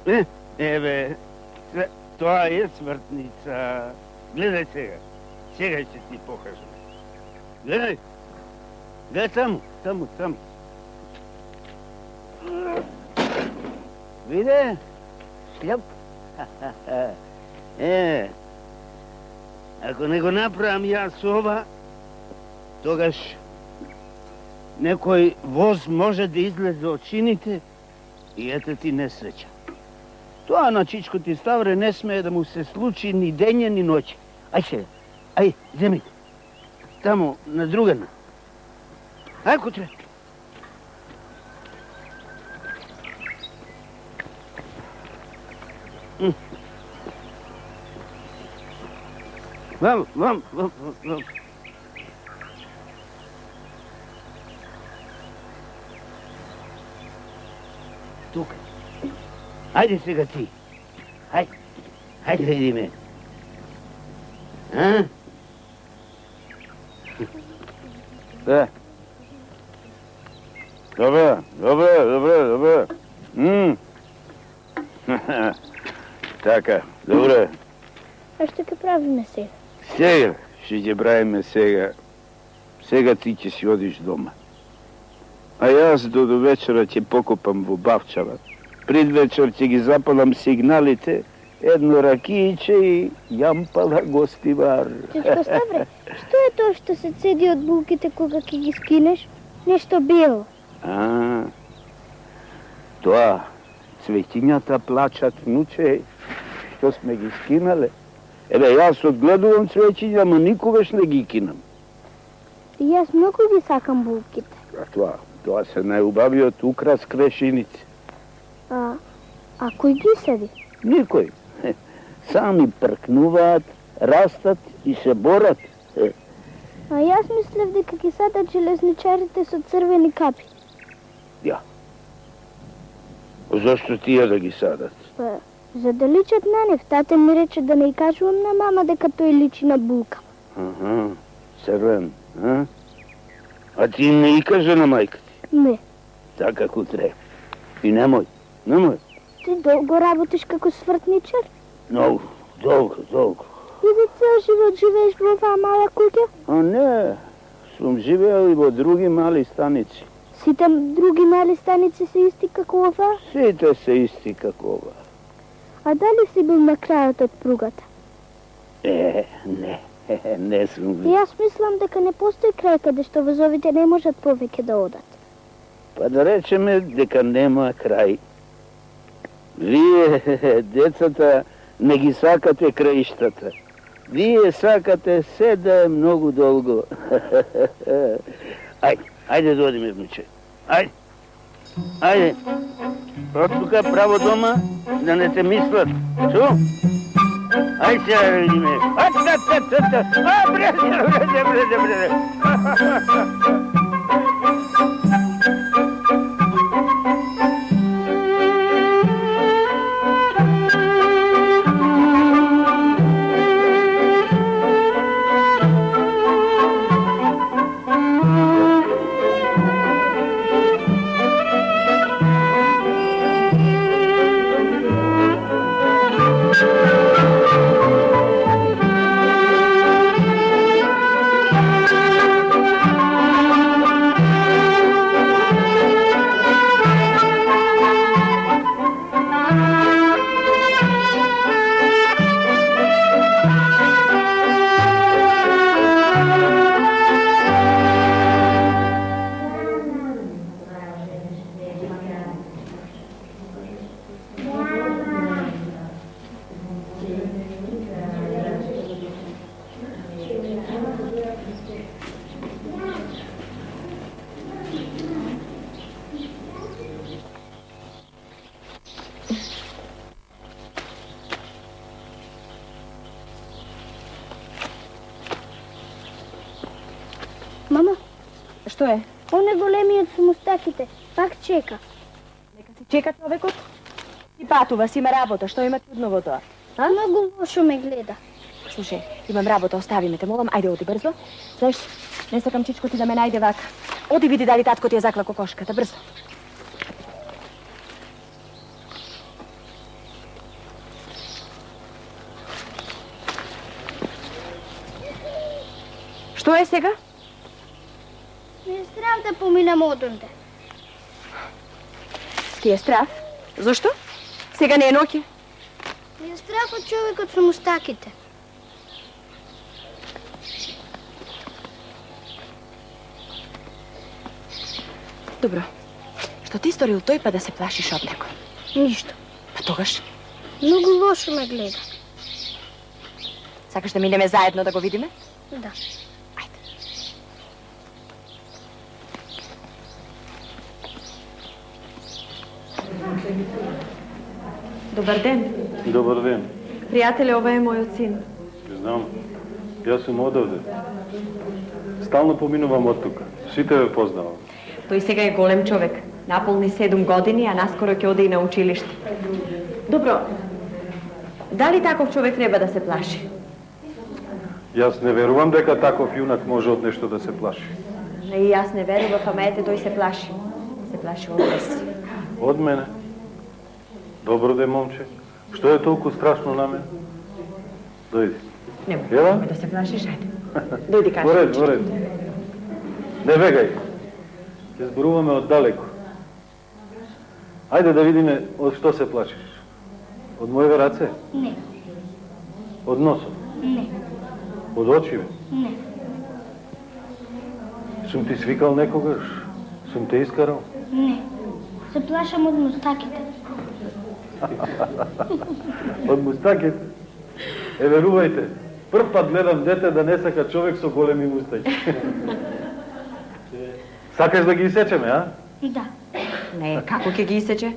Еве, тоа е смртница. Гледај сега. Сега ќе ти покажам. Гледај. Гледај таму. Виде? Шляп. Ако не го направам јас ова, тогаш некој воз може да излезе од чините и ете ти несреќа. Тоа на Чичко ти Ставре не смее да му се случи ни дење, ни ноќе. Ај сега, ај, земи. Таму, на другана. Ај, кутре. Вам. Тука. Ајде сега ти. Хајде да идеме. А? Да. Добре. Така, добре. А што ќе правиме сега? Сега ќе ќе правиме сега. Сега ти ќе си одиш дома. А јас до вечера ќе покопам во Бавчава. Пред вечер ќе ги запалам сигналите, едно ракијче и јампала гостивар. Чичко Ставре, што е тоа што се цеди од булките кога ќе ги скинеш? Нешто бело. Тоа, цветињата плачат, внуче, што сме ги скинале. Еве, јас одгледувам цвеќиња, ама никогаш не ги кинам. И јас многу ги сакам булките. А тоа се најубавиот украс крешиници. А кој ги седи? Никој. Сами пркнуваат, растат и се борат. А јас мислев дека ги садат железничарите со црвени капи. Ја. Зошто тие да ги садат? За да личат на нив. Тате ми рече да не кажувам на мама дека тој личи на булка. Црвен, а? А ти не и кажа на мајка ти? Не. Така како треба. И немој. Ти долго работиш како свртничар? Многу, долго. И за цел живот живееш во оваа мала куќа? А не, сум живеел и во други мали станици. Сите други мали станици се исти како оваа? Сите се исти како оваа. А дали си бил на крајот од пругата? Не сум бил. Јас мислам дека не постои крај каде што возовите не можат повеќе да одат. Па да речеме дека нема крај. Вие, децата, не ги сакате краиштата. Вие сакате се да е многу долго. Ајде да одиме, внуче. Ајде. Протука право дома, да не те мислат. Чу? Ајде сега да видиме. Бреде. Мама? Што е? Он е големиот со мустаките. Пак чека. Нека си чека човекот. Си патува, си има работа. Што има чудно во тоа? Многу лошо ме гледа. Слушај, имам работа, остави ме, те молам. Ајде, оди брзо. Знаеш, не сакам Чичко ти да ме најде вака. Оди види дали татко ти е заклал кокошката, брзо. Што е сега? Не е страв да поминам одунде. Ти е страв? Зошто? Сега не е ноќе. Не е страв од човекот со мустаките. Добро. Што ти сторил тој па да се плашиш од него? Ништо. Па тогаш? Многу лошо ме гледа. Сакаш да минеме заедно да го видиме? Да. Ајде. Добар ден. Добар ден. Пријателе, ова е мојот син. Знам. Јас сум одовде. Стално поминувам од тука. Сите ве познавам. Тој сега е голем човек. Наполни 7 години, а наскоро ќе оде и на училиште. Добро. Дали таков човек треба да се плаши? Јас не верувам дека таков јунак може од нешто да се плаши. Не, и јас не верував, ама ете тој се плаши. Се плаши од вас. Од мене? Добро де, момче. Што е толку страшно на мене? Дојди. Немој да се плашиш, ајде. Дојди кажи. Во ред. Не вегај. Ќе зборуваме од далеку. Ајде да видиме од што се плашиш. Од моје раце? Не. Од носот? Не. Од очиве? Не. Сум ти свикал некогаш? Сум те искарал? Не. Се плашам од мустаките. Од мустаките? Верувајте, прв пат гледам дете да не сака човек со големи мустаки. Сакаш да ги исечеме, а? Да. Не, како ќе ги исече?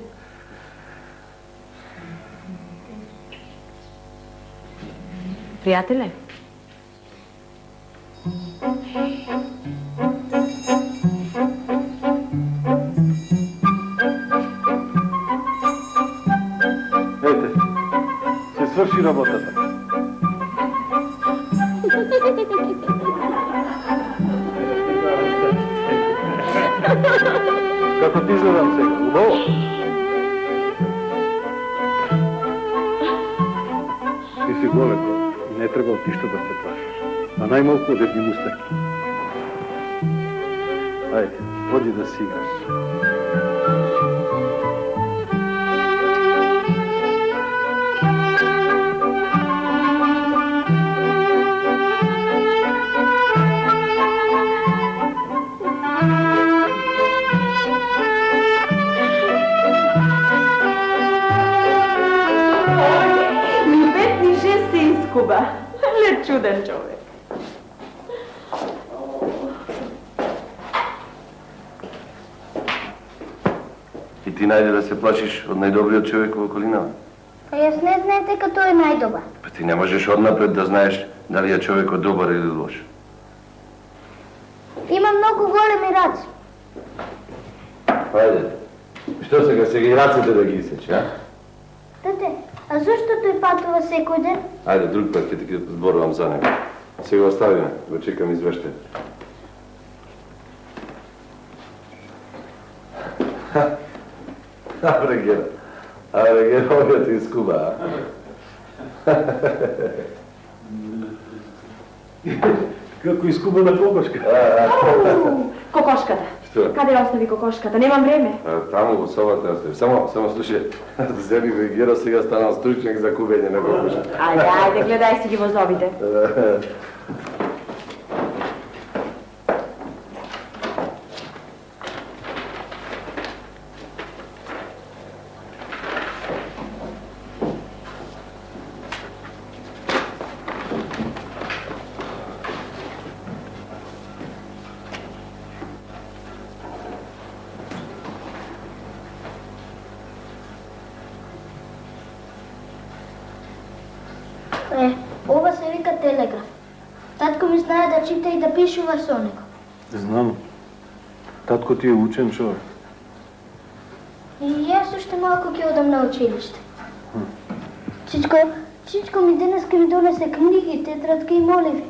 Пријателе? Ете, се сврши работата. Како ти изгледам сега? Убаво? Ти си голеко и не треба од ништо да се плашиш. А најмалку од едни мустаки. Ајде, оди да си играш. Куба. Ле чуден човек. И ти најде да се плашиш од најдобриот човек во околинава? А јас не знаем дека тој е најдобар. Па ти не можеш однапред да знаеш дали е човекот добар или лош. Има многу големи раци. Ајде. Што сега ги раците да ги исече, а? Тате, а зашто тој патува секој ден? Ајде, друг пат ќе ти зборувам за него. Сега оставиме, го чекам извештај. Абре, Гера, овие ти искуба, а? Како искуба на кокошка. Кокошката. Што? Каде остави кокошката? Немам време. Таму во собата остави. Само слушај, земи го и Гера, сега станал стручник за кубење на кокошка. Ајде, гледај си ги возовите. Ова се вика телеграф. Татко ми знае да чита и да пишува со него. Знам. Татко ти е учен човек. И јас уште малку ќе одам на училиште. Чичко ми денеска ми донесе книги, тетрадки и моливи.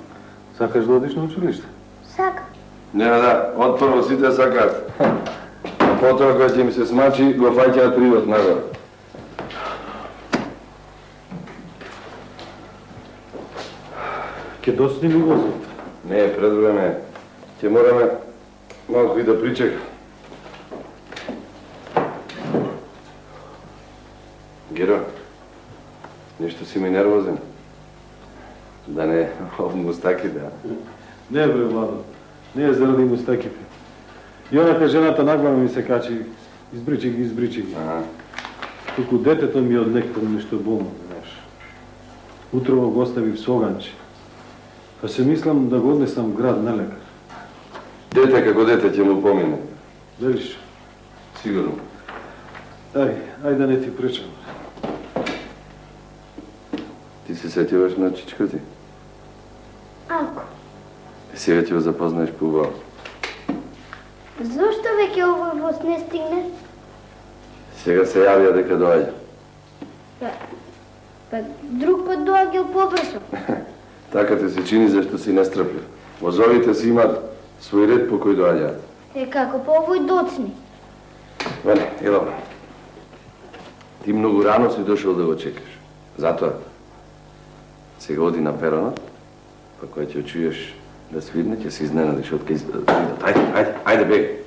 Сакаш да одиш на училиште? Сакам. Не, да, отпрво сите сакаат. А потоа кога ќе им се смачи, го фаќаат придот нагоре. Ке доцни ли возот? Не е пред време. Ќе мораме малко и да причека. Геро, нешто си ми нервозен. Да не од мустаки, да. Не, бре, Владо. Не е заради мустаките. И онака жената наглано ми се качи. Избричи ги. Туку детето ми од некој нешто болно, знаеш. Утрово го оставив со оганче. Па се мислам да го однесам в град на лекар. Дете како дете ќе му помине. Велиш? Сигурно. Ај да не ти пречам. Ти се сетиваш на чичко ти? Ако. Сега ќе го запознаеш поубаво. Зошто веќе овој воз не стигне? Сега се јавија дека доаѓа. Па друг пат доаѓал побрзо. Така ти се чини зашто си нестрплив. Возовите си имат свој ред по кој доаѓаат. Како по овој доцни. Ване, ело. Ти многу рано си дошол да го чекаш. Затоа сега оди на перонот, па кога ќе чуеш да свирне, ќе се изненадиш од кај идат. Ајде, бегај.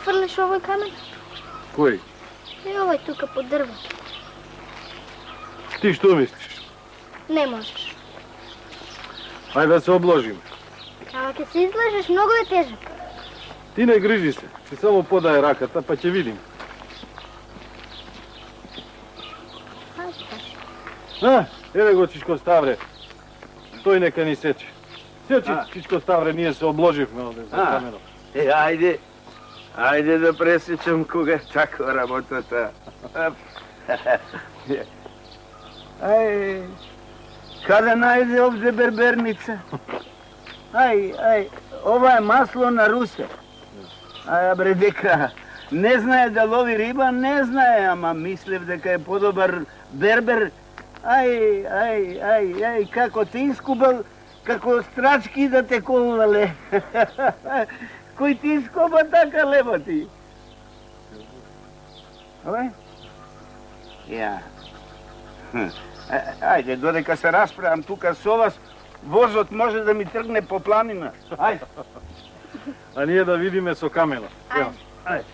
Фрлиш овој камен? Кој? Овој тука под дрвото. Ти што мислиш? Не можеш. Ајде да се обложиме. Ама ќе се излежеш, многу е тежак. Ти не грижи се. Ќе само подај раката, па ќе видим. Еве го Чичко Ставре. Тој нека ни сече. Сечи, Чичко Ставре, ние се обложивме овде за каменот. Ајде да пресечам кога е таква работата. Каде најде овде берберница? Ова е масло на Русе. Бре, дека не знае да лови риба, не знае, ама мислев дека е подобар бербер. Како те искубал, како страчки да те колвале. Кој ти искоба така лева ти? Ја. Ајде, додека се расправам тука со вас, возот може да ми тргне по планина. Ајде. А ние да видиме со каменот. Ајде.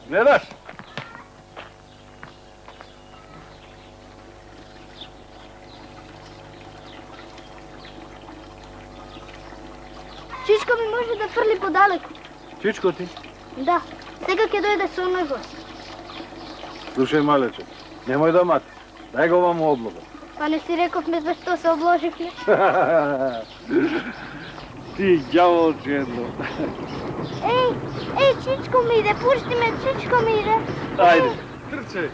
Гледаш? далеко. Чичко ти? Да, сега ќе дојде со оној гост. Слушај, малече, немој да мати. Дај го вам облога. Па не си рековме за што се обложивме? Ти ѓаволче едно. Ей, Чичко ми иде, пушти ме, Чичко ми иде. Ајде, трчај.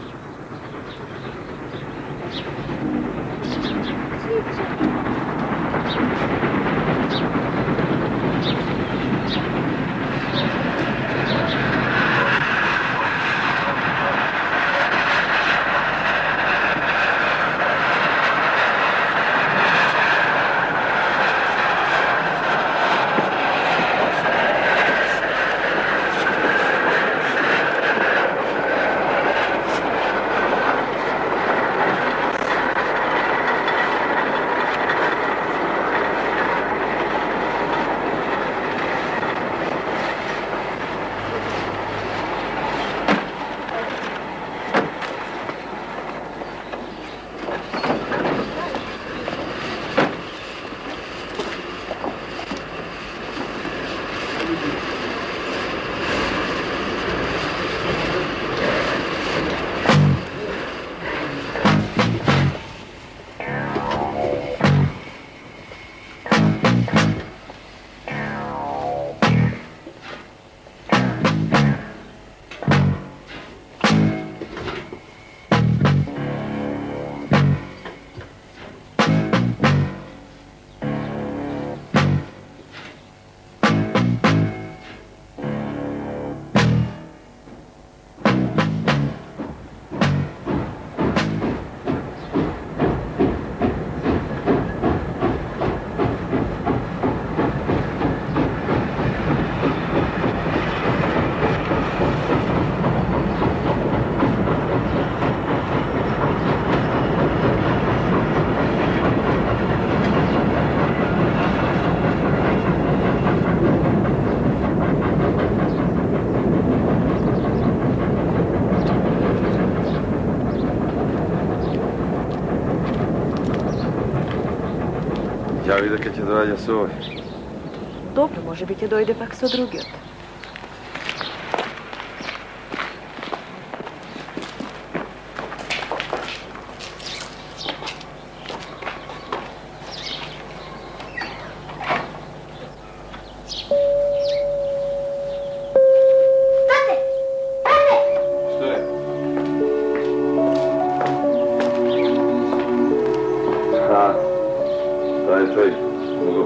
Ја видя ке ќе доаѓа со овој. Добро, може би ќе дојде пак со другиот.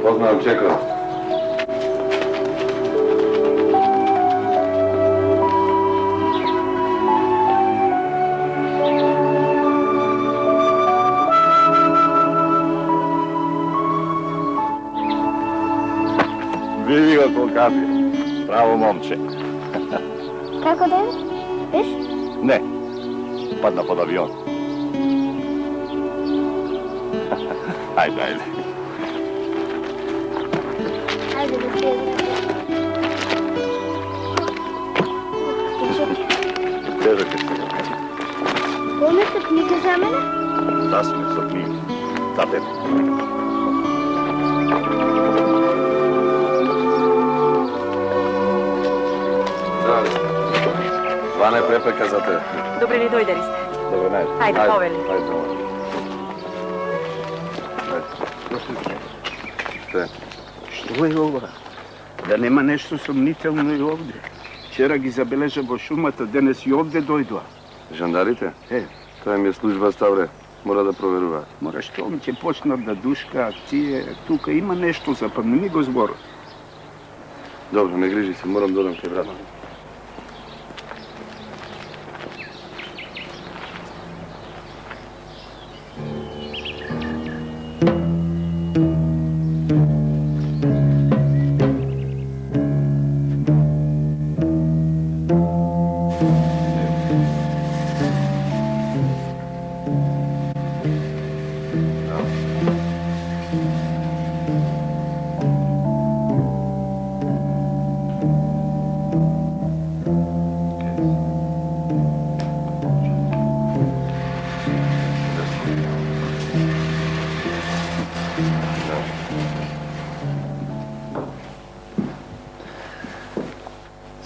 Познавам чекам. Види го колкав е. Право момче. Како да е? Пеш? Не. Падна под авион. Ајде, ајде. Ајде да се Тежак е сега. Помнете книга за мене? Сасме со книги. За тебе. Здрави сте. Ване препека за тебе. Добре ни дојдели сте. Добре, најде. Ајде, повели. Ајде, повели. Те. Што е ова? Да нема нешто сомнително и овде. Вчера ги забележа во шумата, денес и овде дојдоа. Жандарите? Тоа ми е служба Ставре. Мора да проверуваат. Мора што ми ќе почнат да душкаат тие. Тука има нешто западно, ми го зборува. Добро, не грижи се, морам да одам кај брат.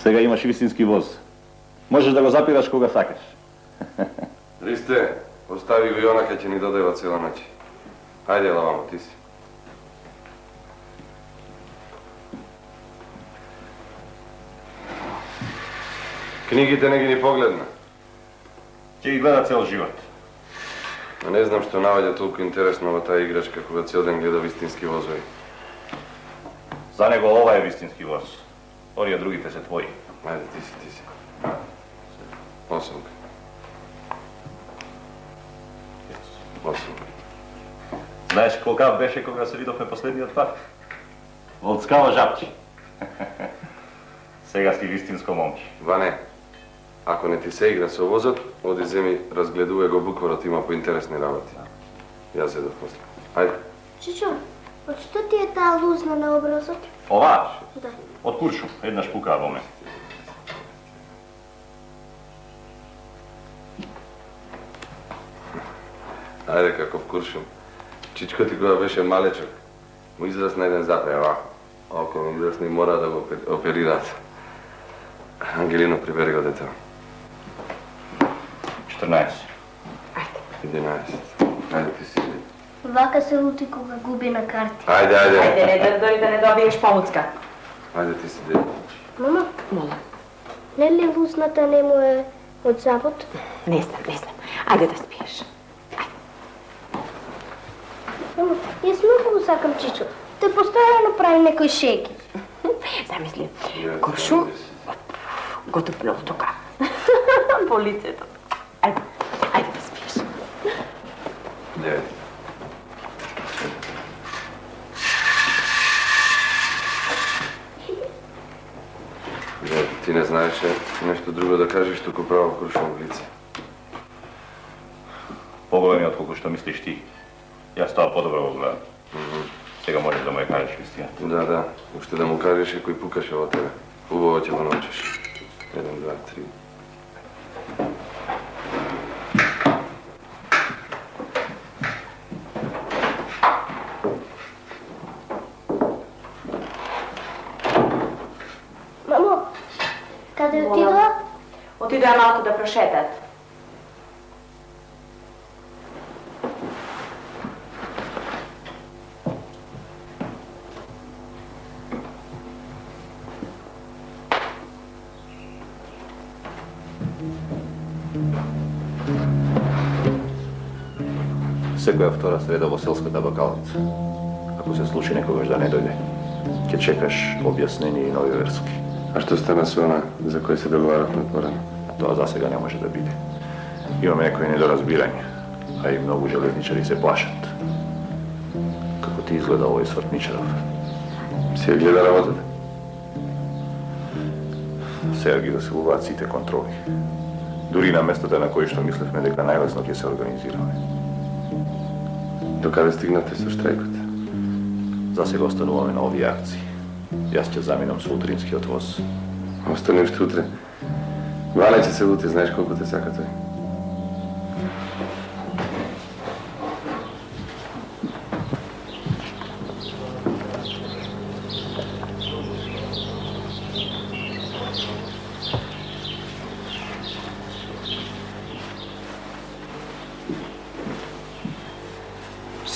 Сега имаш вистински воз. Можеш да го запираш кога сакаш. Ристе, остави го и она ќе ни додева цела ноќ. Хајде, лавамо, ти си. Книгите не ги ни погледна. Ќе ги гледа цел живот. А не знам што наоѓа толку интересно во таа играчка кога цел ден гледа вистински возови. За него ова е вистински воз. Орија другите се твои. Ајде, ти си. Осумка. Знаеш колкав беше кога се видовме последниот пат? Волцкава жапчи. Сега си вистинско момче. Ване, ако не ти се игра со возот, оди земи, разгледувај го букварот, има поинтересни работи. Јас седов после. Ајде. Чичо, од што ти е таа лузна на образот? Ова? Да. Од куршум, еднаш пукаа во мене. Ајде, каков куршум. Чичко ти кога беше малечок, му израсна еден запре, око му израсна и мора да го оперираат. Ангелино, прибери го детето. 14. 11. Ајде, ти си. Вака се лути кога губи на карти. Ајде. Ајде, не дори да не добиеш помуцка. Ајде, ти си, дете. Мама, Мола. не ли лузната не му е од завод? Не знам. Ајде да спиеш. Мама, јас многу го сакам Чичо. Тој постојано прави некои шеги. Замисли, куршум, готов пловтука. По лицето. Ајде да спиеш. 9. Ти не знаеше нешто друго да кажеш, туку право куршум в лице. Поголеми отколку што мислиш ти. Јас тоа подобро го гледам. Сега можеш да му ја кажеш вистината. Да, уште да му кажеш кој пукаше во тебе. Убаво ќе го научиш. 1, 2, 3. Мамо, каде отидоа? Отидоа малку да прошетат. Секоја втора среда во селската бакалница. Ако се случи некогаш да не дојде, ќе чекаш објаснение и нови верски. А што стана со она за кој се договарахме порано? Тоа за сега не може да биде. Имаме некои недоразбирања, а и многу железничари се плашат. Како ти изгледа овој свртничаров? Си ја гледа работата? Сега ги засилуваат сите контроли. Дури на местата на кои што мислевме дека најлесно ќе се организираме. Докаде стигнате со штрајкот? За сега остануваме на овие акции. Јас ќе заминам со утринскиот воз. Остани уште утре. Ване ќе се лути, знаеш колку те сака тој.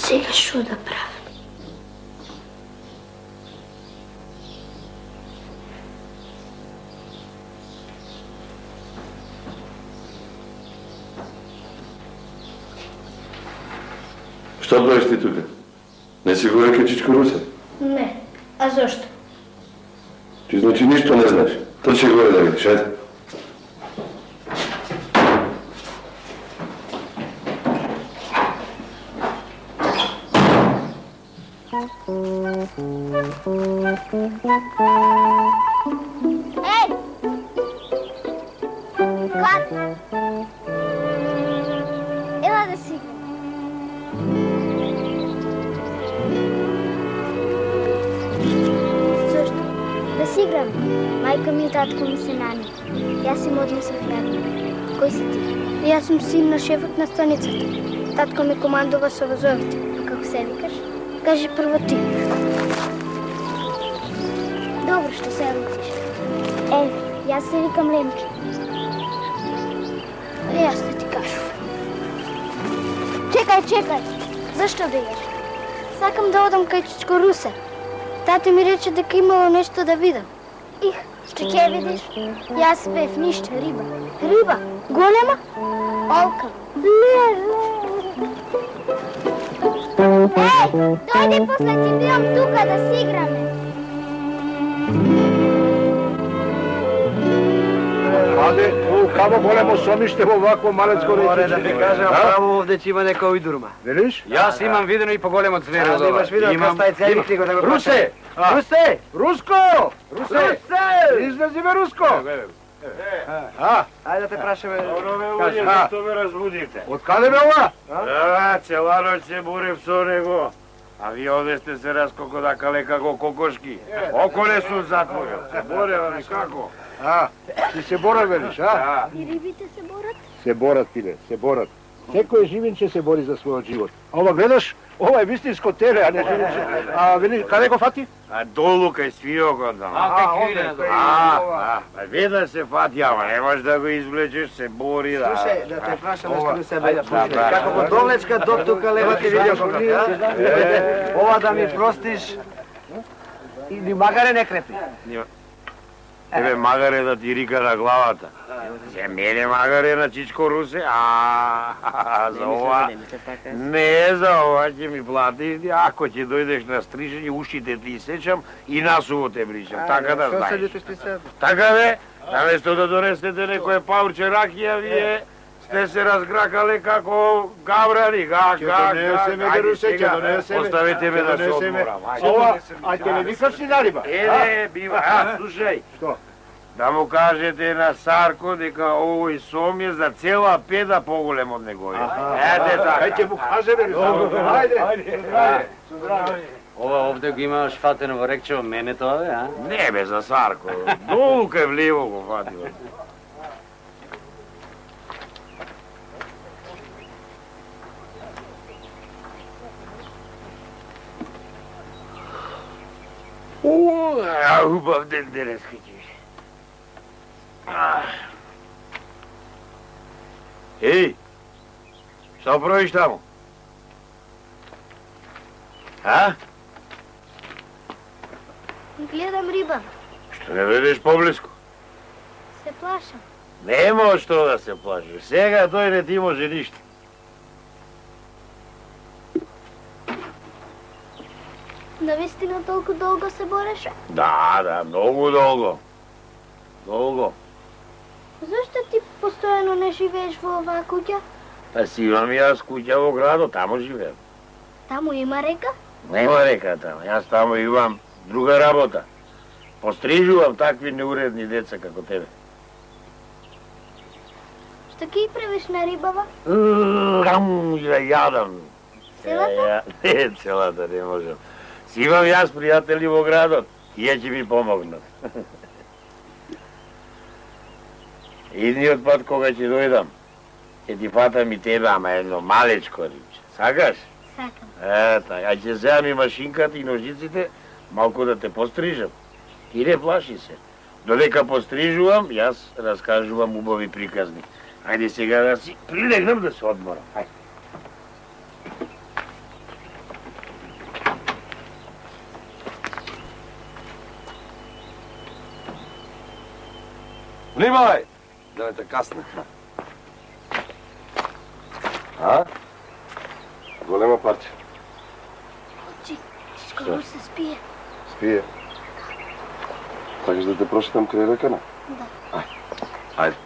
Сега што да правам? Што правиш ти тука? Не си го рекла Чичко Русе? Не. А зошто? Ти значи ништо не знаеш. Трчи горе да видиш, ајде. Ей! Клад! Ела да си. Зошто? Да си играм. Мајка ми и татко ми се нани. Јас им однесов јагне. Кој си ти? Јас сум син на шефот на станицата. Татко ми командува со возовите. А како се викаш? Кажи прво ти. Добро што се лутиш. Јас се викам Лемче. Јас не ти кажу. Чекај. Зашто бегаш? Сакам да одам кај Чичко Русе. Тати ми рече дека имало нешто да видам. Их, што ќе видиш? Јас бев ништо, риба. Риба? Голема? Олка. Дојди после ти бидам тука да си играме. Аде, камо големо сомиште во вакво малецко рече. Море да ти кажам, право овде ќе има некој уйдурма. Велиш? Јас имам видено и по големо звере од ова. Имаш видено кај цевик ти го да го Русе! Русе! Руско! Русе! Излези бе, Руско! Ајде да те прашаме. Кажи, зашто ме разбудите? Од каде бе ова? Цела ноќ се борев со него. А вие овде сте се раскокодакале како кокошки. Околе сум затворил. Се борев, ами како? Ти се бора, велиш, а? И рибите се борат? Се борат, пиле, се борат. Секој живинче се бори за својот живот. А ова гледаш, ова е вистинско теле, а не живинче. А вели, каде го фати? Долу кај свиокот. Веднаш се фати, ама не можеш да го извлечеш, се бори. Слушај, да те прашам нешто до себе. Како го довлечка до тука, лева ти видам кога. Ова да ми простиш, или магаре не крепи. Тебе магаре да ти рика на главата. За мене магаре на Чичко Русе, за ова... Не, за ова ќе ми платиш, ако ќе дојдеш на стрижење, ушите ти сечам и насуво те бричам, така да знаеш. Така бе, наместо да донесете некој паурче ракија, вие сте се разгракале како гаврани, Донесеме, бе, Русе, ќе донесеме. Оставете ме да се одморам. Ова, а ќе не викаш ли на риба? Не, бива, слушај. Што? Да му кажете на Сарко дека овој сом е за цела педа поголем од него. Ете така. Кај ќе му кажеме, Ајде. Ова овде го имаш фатено во рекчево мене тоа, бе, а? Не бе за Сарко. Долу кај влево го фатило. Убав ден денес ќе ќе. Еј, што правиш таму? А? Гледам риба. Што не ведеш поблиску? Се плашам. Нема од што да се плашиш. Сега тој не ти може ништо. Навистина толку долго се бореше? Да, многу долго. Долго. Зошто ти постојано не живееш во оваа куќа? Па си имам јас куќа во градот, тамо живеам. Таму има река? Нема река тамо, јас тамо имам друга работа. Пострижувам такви неуредни деца како тебе. Што ќе правиш на рибава? Да јадам. Целата? Не, целата не можам. Си имам јас пријатели во градот, и ќе ми помогнат. Идниот пат кога ќе дојдам, ќе ти фатам и тебе, ама едно малечко рибче. Сакаш? Сакам. Така, а ќе земам и машинката и ножиците, малку да те пострижам. Ти не плаши се. Додека пострижувам, јас раскажувам убави приказни. Ајде сега да си прилегнам да се одморам. Ајде. Внимавај! Да не те касне. А? Голема парче. Чичко Русе спие. Спие. Сакаш да те прошетам крај рекана? Да. Ајде.